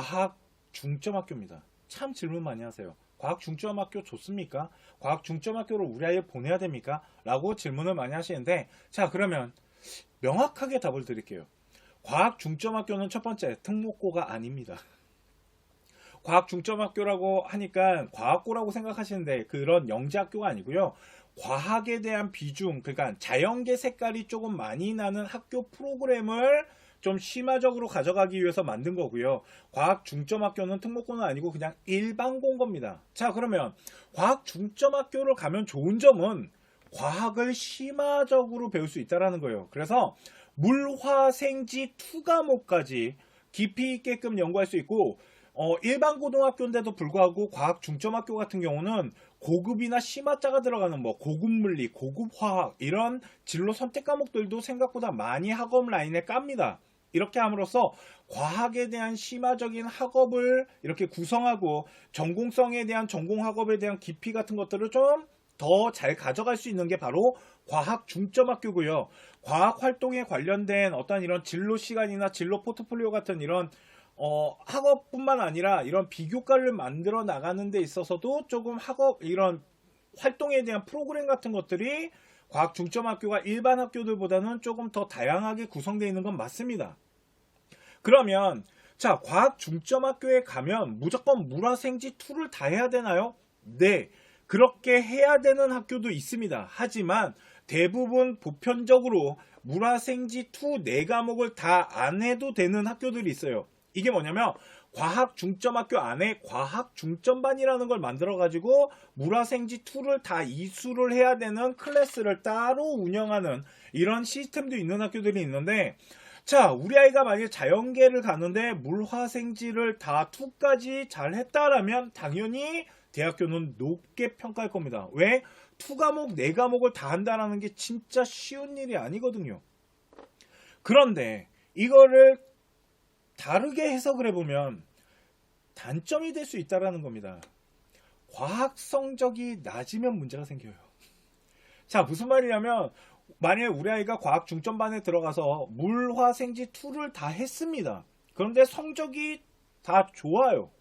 과학 중점학교입니다. 참 질문 많이 하세요. 과학 중점학교 좋습니까? 과학 중점학교로 우리 아이를 보내야 됩니까? 라고 질문을 많이 하시는데, 자, 그러면 명확하게 답을 드릴게요. 과학 중점학교는 첫 번째 특목고가 아닙니다. 과학 중점학교라고 하니까 과학고라고 생각하시는데 그런 영재학교가 아니고요. 과학에 대한 비중, 그러니까 자연계 색깔이 조금 많이 나는 학교 프로그램을 좀 심화적으로 가져가기 위해서 만든 거고요. 과학 중점학교는 특목고는 아니고 그냥 일반 공고입니다. 자, 그러면 과학 중점학교를 가면 좋은 점은 과학을 심화적으로 배울 수 있다는 거예요. 그래서 물화생지 2과목까지 깊이 있게끔 연구할 수 있고, 일반 고등학교인데도 불구하고 과학 중점학교 같은 경우는 고급이나 심화자가 들어가는 뭐 고급 물리, 고급 화학 이런 진로 선택 과목들도 생각보다 많이 학업 라인에 깝니다. 이렇게 함으로써 과학에 대한 심화적인 학업을 이렇게 구성하고 전공성에 대한 전공 학업에 대한 깊이 같은 것들을 좀 더 잘 가져갈 수 있는 게 바로 과학 중점학교고요. 과학 활동에 관련된 어떤 이런 진로 시간이나 진로 포트폴리오 같은 이런 학업뿐만 아니라 이런 비교과를 만들어 나가는 데 있어서도 조금 학업 이런 활동에 대한 프로그램 같은 것들이 과학 중점학교가 일반 학교들보다는 조금 더 다양하게 구성되어 있는 건 맞습니다. 그러면 자, 과학 중점학교에 가면 무조건 물화생지 2를 다 해야 되나요? 네, 그렇게 해야 되는 학교도 있습니다. 하지만 대부분 보편적으로 물화생지 2 4과목을 다 안 해도 되는 학교들이 있어요. 이게 뭐냐면 과학 중점학교 안에 과학 중점반이라는 걸 만들어 가지고 물화생지 2를 다 이수를 해야 되는 클래스를 따로 운영하는 이런 시스템도 있는 학교들이 있는데, 자, 우리 아이가 만약에 자연계를 가는데 물화생지를 다 2까지 잘 했다라면 당연히 대학교는 높게 평가할 겁니다. 왜? 2과목 4과목을 다 한다는 게 진짜 쉬운 일이 아니거든요. 그런데 이거를 다르게 해석을 해보면 단점이 될 수 있다는 겁니다. 과학 성적이 낮으면 문제가 생겨요. 자, 무슨 말이냐면 만약에 우리 아이가 과학 중점반에 들어가서 물화생지 2를 다 했습니다. 그런데 성적이 다 좋아요.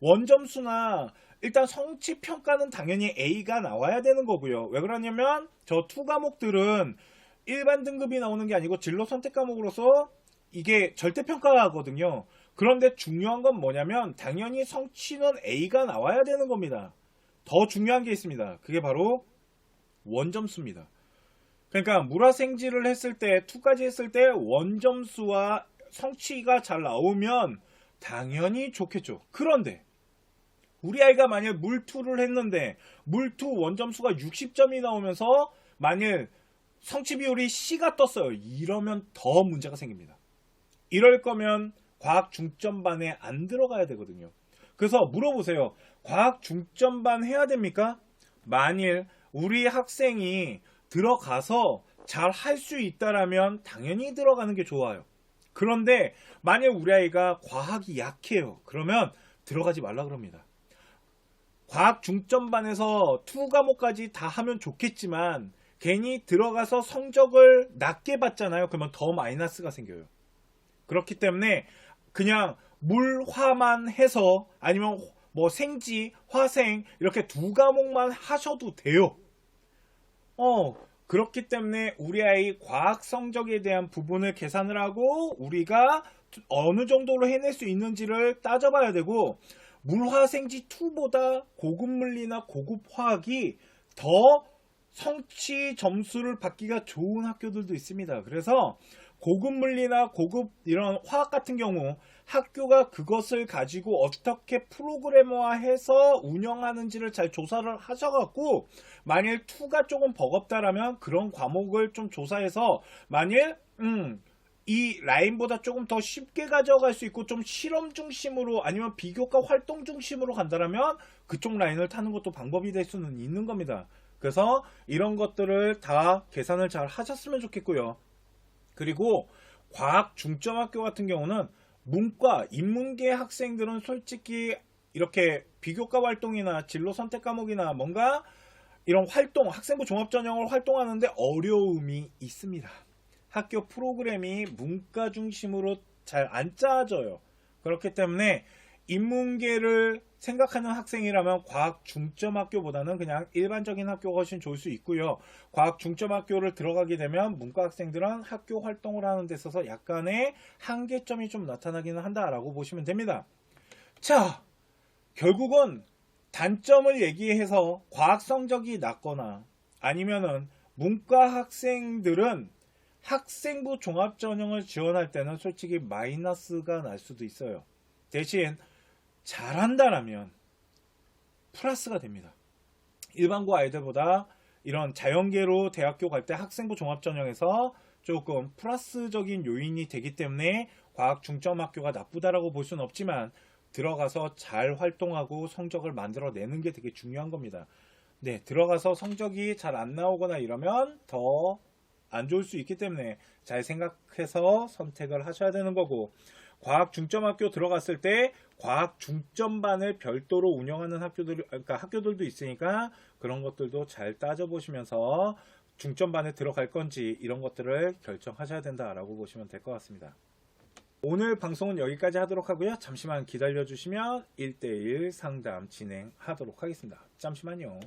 원점수나 일단 성취평가는 당연히 A가 나와야 되는 거고요. 왜 그러냐면 저 2과목들은 일반 등급이 나오는 게 아니고 진로 선택 과목으로서 이게 절대평가거든요. 그런데 중요한 건 뭐냐면 당연히 성취는 A가 나와야 되는 겁니다. 더 중요한 게 있습니다. 그게 바로 원점수입니다. 그러니까 물화생지를 했을 때 2까지 했을 때 원점수와 성취가 잘 나오면 당연히 좋겠죠. 그런데 우리 아이가 만약 물2를 했는데 물2 원점수가 60점이 나오면서 만일 성취 비율이 C가 떴어요. 이러면 더 문제가 생깁니다. 이럴 거면 과학 중점반에 안 들어가야 되거든요. 그래서 물어보세요. 과학 중점반 해야 됩니까? 만일 우리 학생이 들어가서 잘 할 수 있다라면 당연히 들어가는 게 좋아요. 그런데 만약 우리 아이가 과학이 약해요. 그러면 들어가지 말라 그럽니다. 과학 중점반에서 2과목까지 다 하면 좋겠지만 괜히 들어가서 성적을 낮게 받잖아요. 그러면 더 마이너스가 생겨요. 그렇기 때문에 그냥 물화만 해서 아니면 뭐 생지, 화생 이렇게 2과목만 하셔도 돼요. 그렇기 때문에 우리 아이 과학 성적에 대한 부분을 계산을 하고 우리가 어느 정도로 해낼 수 있는지를 따져봐야 되고, 물화생지 2보다 고급 물리나 고급 화학이 더 성취 점수를 받기가 좋은 학교들도 있습니다. 그래서 고급 물리나 고급 이런 화학 같은 경우 학교가 그것을 가지고 어떻게 프로그래머화해서 운영하는지를 잘 조사를 하셔갖고 만일 2가 조금 버겁다라면 그런 과목을 좀 조사해서 만일 이 라인보다 조금 더 쉽게 가져갈 수 있고 좀 실험 중심으로 아니면 비교과 활동 중심으로 간다라면 그쪽 라인을 타는 것도 방법이 될 수는 있는 겁니다. 그래서 이런 것들을 다 계산을 잘 하셨으면 좋겠고요. 그리고 과학 중점학교 같은 경우는 문과, 인문계 학생들은 솔직히 이렇게 비교과 활동이나 진로 선택 과목이나 뭔가 이런 활동, 학생부 종합전형을 활동하는데 어려움이 있습니다. 학교 프로그램이 문과 중심으로 잘 안 짜져요. 그렇기 때문에 인문계를 생각하는 학생이라면 과학 중점 학교보다는 그냥 일반적인 학교가 훨씬 좋을 수 있고요. 과학 중점 학교를 들어가게 되면 문과 학생들은 학교 활동을 하는 데 있어서 약간의 한계점이 좀 나타나기는 한다라고 보시면 됩니다. 자, 결국은 단점을 얘기해서 과학 성적이 낮거나 아니면은 문과 학생들은 학생부 종합전형을 지원할 때는 솔직히 마이너스가 날 수도 있어요. 대신 잘한다라면 플러스가 됩니다. 일반고 아이들보다 이런 자연계로 대학교 갈 때 학생부 종합전형에서 조금 플러스적인 요인이 되기 때문에 과학 중점 학교가 나쁘다라고 볼 수는 없지만 들어가서 잘 활동하고 성적을 만들어내는 게 되게 중요한 겁니다. 네, 들어가서 성적이 잘 안 나오거나 이러면 더 안 좋을 수 있기 때문에 잘 생각해서 선택을 하셔야 되는 거고, 과학 중점학교 들어갔을 때 과학 중점반을 별도로 운영하는 학교들도 있으니까 그런 것들도 잘 따져보시면서 중점반에 들어갈 건지 이런 것들을 결정하셔야 된다라고 보시면 될 것 같습니다. 오늘 방송은 여기까지 하도록 하고요. 잠시만 기다려 주시면 1대1 상담 진행하도록 하겠습니다. 잠시만요.